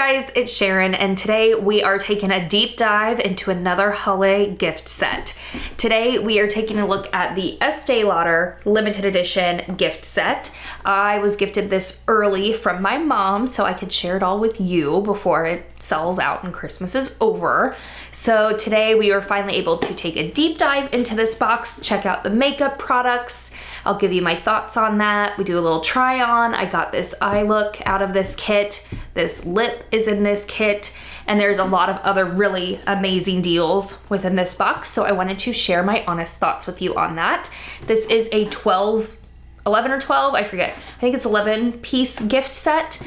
guys, it's Sharon, and today we are taking a deep dive into another holiday gift set. Today we are taking a look at the Estée Lauder limited edition gift set. I was gifted this early from my mom so I could share it all with you before it sells out and Christmas is over. So today we were finally able to take a deep dive into this box, check out the makeup products. I'll give you my thoughts on that. We do a little try on. I got this eye look out of this kit. This lip is in this kit. And there's a lot of other really amazing deals within this box. So I wanted to share my honest thoughts with you on that. This is a 11 or 12, I forget. I think it's 11 piece gift set,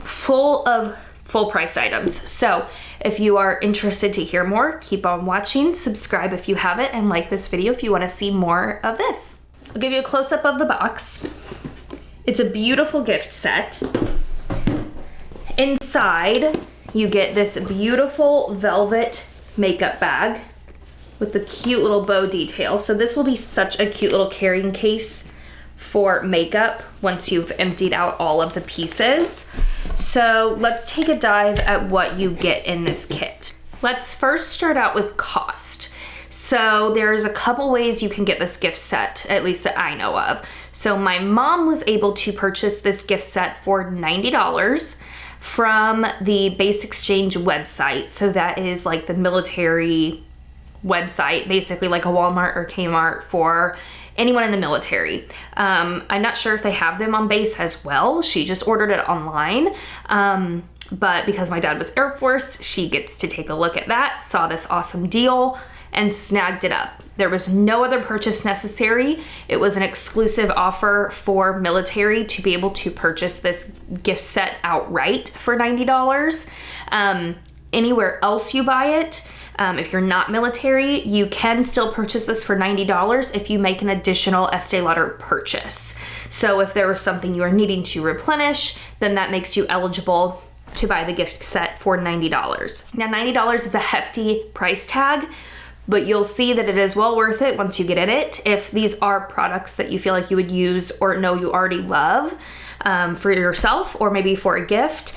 full of full price items. So if you are interested to hear more, keep on watching, subscribe if you haven't, and like this video if you want to see more of this. I'll give you a close-up of the box. It's a beautiful gift set. Inside, you get this beautiful velvet makeup bag with the cute little bow detail. So this will be such a cute little carrying case for makeup once you've emptied out all of the pieces. So let's take a dive at what you get in this kit. Let's first start out with cost. So there's a couple ways you can get this gift set, at least that I know of. So my mom was able to purchase this gift set for $90 from the Base Exchange website. So that is like the military website, basically like a Walmart or Kmart for anyone in the military. I'm not sure if they have them on base as well. She just ordered it online. But because my dad was Air Force, she gets to take a look at that, saw this awesome deal, and snagged it up. There was no other purchase necessary. It was an exclusive offer for military to be able to purchase this gift set outright for $90. Anywhere else you buy it, if you're not military, you can still purchase this for $90 if you make an additional Estee Lauder purchase. So if there was something you are needing to replenish, then that makes you eligible to buy the gift set for $90. Now $90 is a hefty price tag, but you'll see that it is well worth it once you get in it. If these are products that you feel like you would use or know you already love for yourself, or maybe for a gift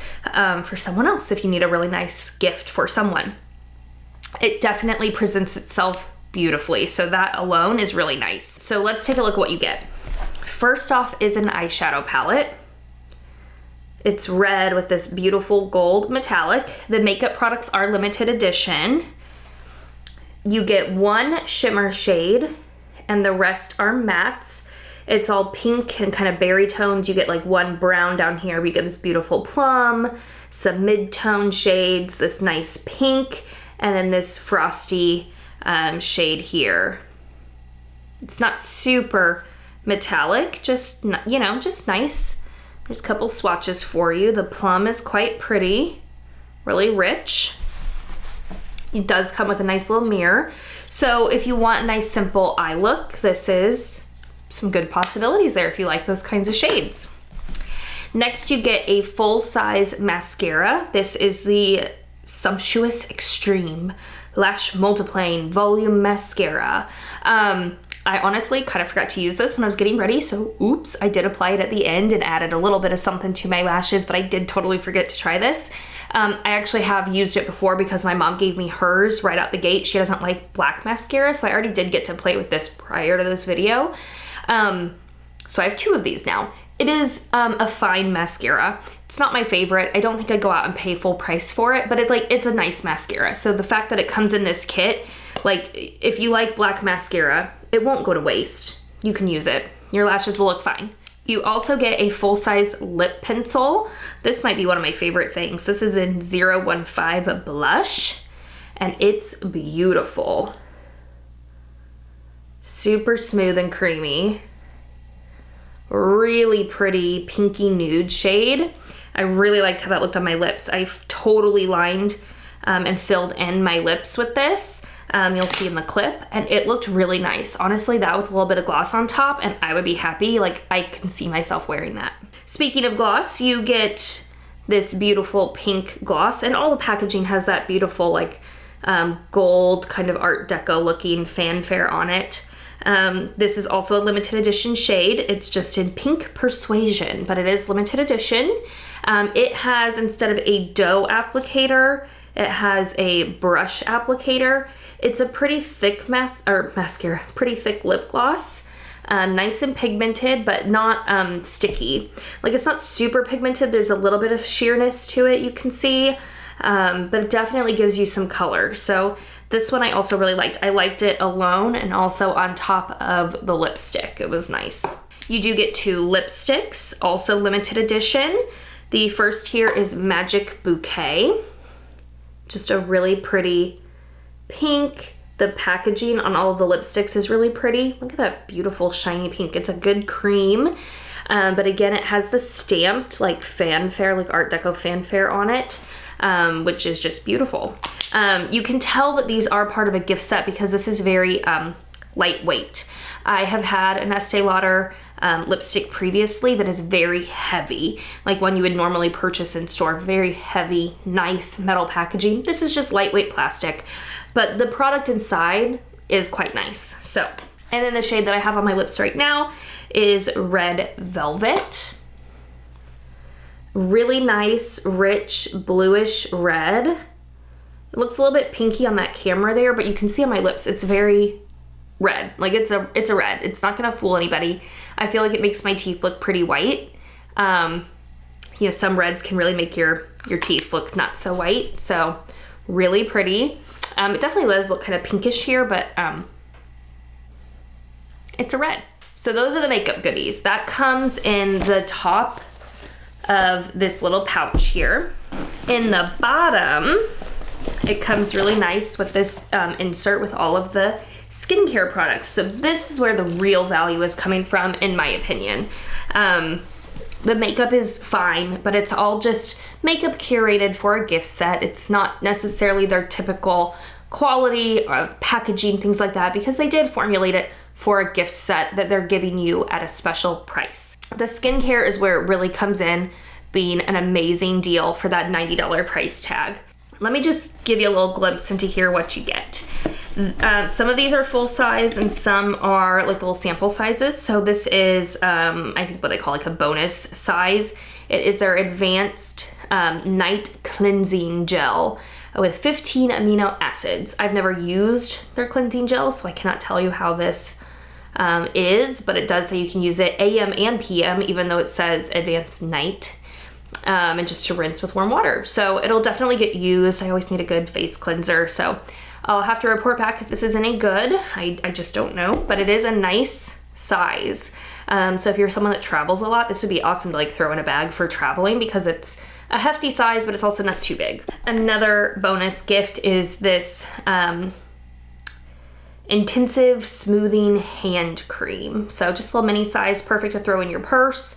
for someone else, if you need a really nice gift for someone. It definitely presents itself beautifully, so that alone is really nice. So let's take a look at what you get. First off is an eyeshadow palette. It's red with this beautiful gold metallic. The makeup products are limited edition. You get one shimmer shade and the rest are mattes. It's all pink and kind of berry tones. You get like one brown down here. We get this beautiful plum, some mid-tone shades, this nice pink, and then this frosty shade here. It's not super metallic, just, you know, just nice. There's a couple swatches for you. The plum is quite pretty, really rich. It does come with a nice little mirror. So if you want a nice simple eye look, this is some good possibilities there if you like those kinds of shades. Next you get a full-size mascara. This is the Sumptuous Extreme Lash Multiplying Volume Mascara. I honestly kind of forgot to use this when I was getting ready, so oops, I did apply it at the end and added a little bit of something to my lashes, but I did totally forget to try this. I actually have used it before because my mom gave me hers right out the gate. She doesn't like black mascara, so I already did get to play with this prior to this video. So I have two of these now. It is a fine mascara. It's not my favorite. I don't think I'd go out and pay full price for it, but it's a nice mascara. So the fact that it comes in this kit, like if you like black mascara, it won't go to waste. You can use it. Your lashes will look fine. You also get a full-size lip pencil. This might be one of my favorite things. This is in 015 Blush, and it's beautiful. Super smooth and creamy. Really pretty pinky nude shade. I really liked how that looked on my lips. I've totally lined and filled in my lips with this. You'll see in the clip, and it looked really nice. Honestly, that with a little bit of gloss on top, and I would be happy. Like, I can see myself wearing that. Speaking of gloss, you get this beautiful pink gloss, and all the packaging has that beautiful like gold kind of art deco looking fanfare on it. This is also a limited edition shade. It's just in Pink Persuasion, but it is limited edition. It has, instead of a dough applicator, it has a brush applicator. It's a pretty thick mascara, pretty thick lip gloss. Nice and pigmented, but not sticky. Like, it's not super pigmented. There's a little bit of sheerness to it, you can see, but it definitely gives you some color. So this one I also really liked. I liked it alone and also on top of the lipstick. It was nice. You do get 2 lipsticks, also limited edition. The first here is Magic Bouquet. Just a really pretty pink. The packaging on all of the lipsticks is really pretty. Look at that beautiful shiny pink. It's a good cream, but again, it has the stamped like fanfare, like Art Deco fanfare on it, which is just beautiful. You can tell that these are part of a gift set because this is very lightweight. I have had an Estée Lauder lipstick previously that is very heavy, like one you would normally purchase in store. Very heavy, nice metal packaging. This is just lightweight plastic, but the product inside is quite nice. So, and then the shade that I have on my lips right now is Red Velvet. Really nice, rich, bluish red. It looks a little bit pinky on that camera there, but you can see on my lips, it's very red. Like, it's a red. It's not gonna fool anybody. I feel like it makes my teeth look pretty white. You know, some reds can really make your teeth look not so white. So really pretty. It definitely does look kind of pinkish here, but it's a red. So those are the makeup goodies. That comes in the top of this little pouch here. In the bottom, it comes really nice with this insert with all of the skincare products. So this is where the real value is coming from, in my opinion. The makeup is fine, but it's all just makeup curated for a gift set. It's not necessarily their typical quality of packaging, things like that, because they did formulate it for a gift set that they're giving you at a special price. The skincare is where it really comes in being an amazing deal for that $90 price tag. Let me just give you a little glimpse into here what you get. Some of these are full size and some are like little sample sizes. So this is, I think what they call like a bonus size. It is their advanced night cleansing gel with 15 amino acids. I've never used their cleansing gel, so I cannot tell you how this is, but it does say you can use it AM and PM, even though it says advanced night. And just to rinse with warm water. So it'll definitely get used. I always need a good face cleanser, so I'll have to report back if this is any good. I just don't know, but it is a nice size. So if you're someone that travels a lot, this would be awesome to like throw in a bag for traveling because it's a hefty size, but it's also not too big. Another bonus gift is this intensive smoothing hand cream. So just a little mini size, perfect to throw in your purse.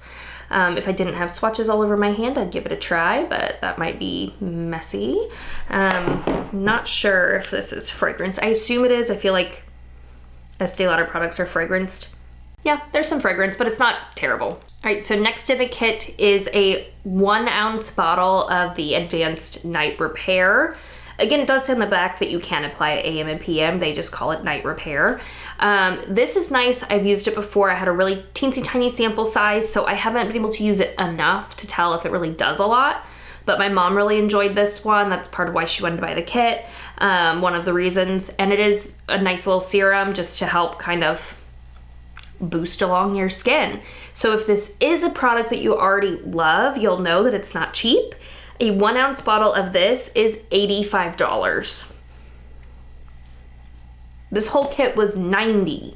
If I didn't have swatches all over my hand, I'd give it a try, but that might be messy. Not sure if this is fragrance. I assume it is. I feel like Estée Lauder products are fragranced. Yeah, there's some fragrance, but it's not terrible. All right, so next to the kit is a 1 ounce bottle of the Advanced Night Repair. Again, it does say on the back that you can apply it AM and PM. They just call it Night Repair. This is nice. I've used it before. I had a really teensy tiny sample size, so I haven't been able to use it enough to tell if it really does a lot. But my mom really enjoyed this one. That's part of why she wanted to buy the kit. One of the reasons. And it is a nice little serum just to help kind of boost along your skin. So if this is a product that you already love, you'll know that it's not cheap. A 1 ounce bottle of this is $85. This whole kit was $90.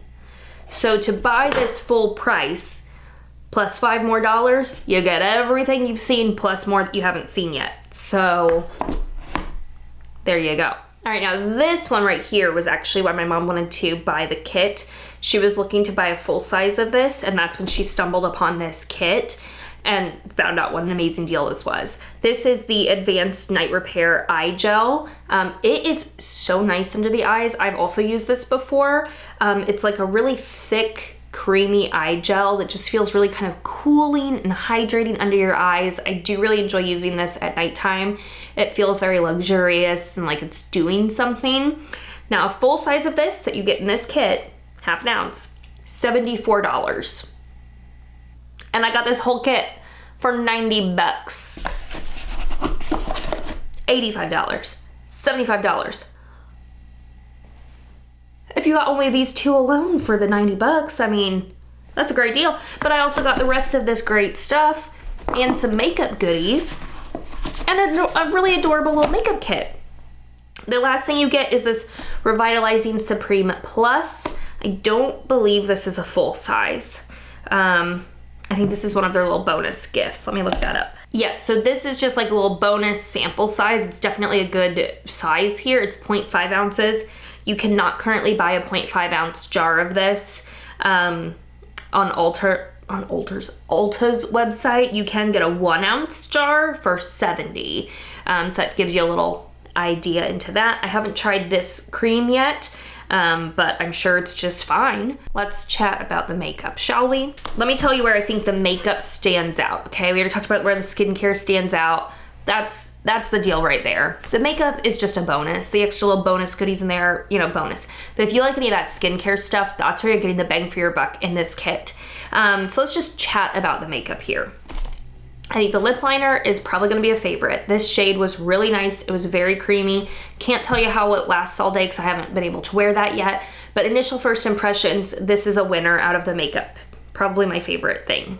So to buy this full price, plus $5 more, you get everything you've seen plus more that you haven't seen yet. So there you go. All right, now this one right here was actually why my mom wanted to buy the kit. She was looking to buy a full size of this, and that's when she stumbled upon this kit and found out what an amazing deal this was. This is the Advanced Night Repair Eye Gel. It is so nice under the eyes. I've also used this before. It's like a really thick, creamy eye gel that just feels really kind of cooling and hydrating under your eyes. I do really enjoy using this at nighttime. It feels very luxurious and like it's doing something. Now, a full size of this that you get in this kit half an ounce, $74. And I got this whole kit for 90 bucks. $85, $75. If you got only these two alone for the 90 bucks, I mean, that's a great deal. But I also got the rest of this great stuff and some makeup goodies and a really adorable little makeup kit. The last thing you get is this Revitalizing Supreme Plus. I don't believe this is a full size. I think this is one of their little bonus gifts. Let me look that up. Yes, so this is just like a little bonus sample size. It's definitely a good size here. It's 0.5 ounces. You cannot currently buy a 0.5 ounce jar of this on Ulta's website. You can get a 1 ounce jar for $70. So that gives you a little idea into that. I haven't tried this cream yet, but I'm sure it's just fine. Let's chat about the makeup, shall we? Let me tell you where I think the makeup stands out, okay? We already talked about where the skincare stands out. That's the deal right there. The makeup is just a bonus. The extra little bonus goodies in there, you know, bonus. But if you like any of that skincare stuff, that's where you're getting the bang for your buck in this kit. So let's just chat about the makeup here. I think the lip liner is probably gonna be a favorite. This shade was really nice. It was very creamy. Can't tell you how it lasts all day because I haven't been able to wear that yet. But initial first impressions, this is a winner out of the makeup. Probably my favorite thing.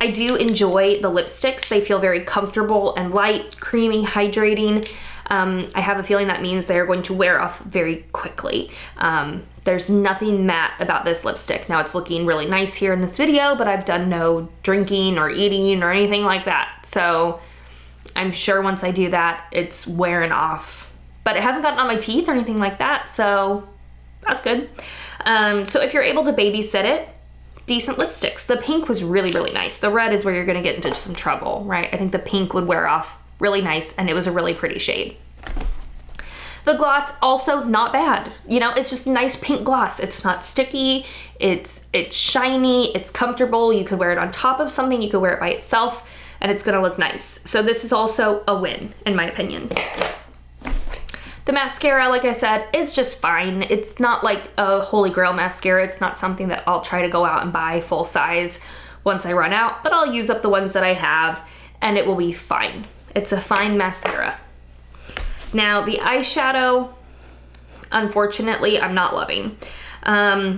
I do enjoy the lipsticks. They feel very comfortable and light, creamy, hydrating. I have a feeling that means they're going to wear off very quickly. There's nothing matte about this lipstick. Now it's looking really nice here in this video, but I've done no drinking or eating or anything like that. So I'm sure once I do that, it's wearing off. But it hasn't gotten on my teeth or anything like that, so that's good. So if you're able to babysit it, decent lipsticks. The pink was really, really nice. The red is where you're gonna get into some trouble, right? I think the pink would wear off really nice, and it was a really pretty shade. The gloss, also not bad. You know, it's just nice pink gloss. It's not sticky, it's shiny, it's comfortable. You could wear it on top of something, you could wear it by itself, and it's gonna look nice. So this is also a win, in my opinion. The mascara, like I said, is just fine. It's not like a holy grail mascara. It's not something that I'll try to go out and buy full size once I run out, but I'll use up the ones that I have and it will be fine. It's a fine mascara. Now the eyeshadow, unfortunately, I'm not loving.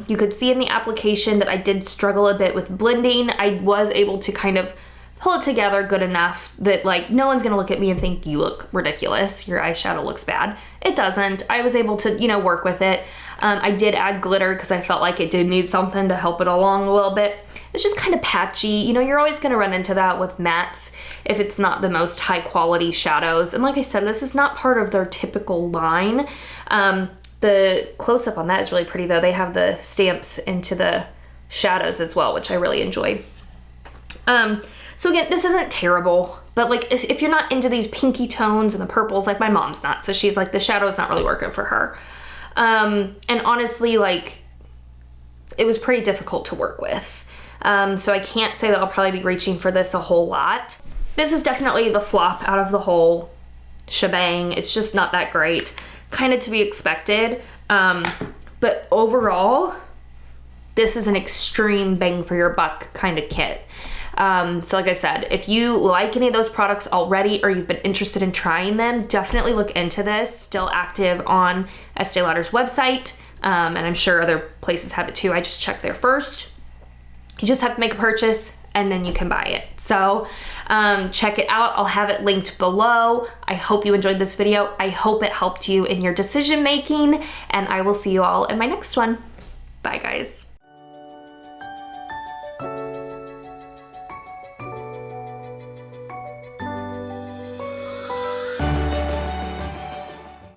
You could see in the application that I did struggle a bit with blending. I was able to kind of pull it together good enough that like no one's gonna look at me and think you look ridiculous, your eyeshadow looks bad. It doesn't. I was able to, you know, work with it. I did add glitter because I felt like it did need something to help it along a little bit. It's just kind of patchy. You know, you're always gonna run into that with mattes if it's not the most high quality shadows. And like I said, this is not part of their typical line. The close-up on that is really pretty though. They have the stamps into the shadows as well, which I really enjoy. So again, this isn't terrible, but like if you're not into these pinky tones and the purples, like my mom's not, so she's like the shadow's not really working for her. And honestly, like it was pretty difficult to work with. So I can't say that I'll probably be reaching for this a whole lot. This is definitely the flop out of the whole shebang. It's just not that great, kind of to be expected. But overall, this is an extreme bang for your buck kind of kit. So like I said, if you like any of those products already or you've been interested in trying them, definitely look into this. Still active on Estée Lauder's website, and I'm sure other places have it too. I just checked there first. You just have to make a purchase and then you can buy it. So check it out. I'll have it linked below. I hope you enjoyed this video. I hope it helped you in your decision making, and I will see you all in my next one. Bye guys.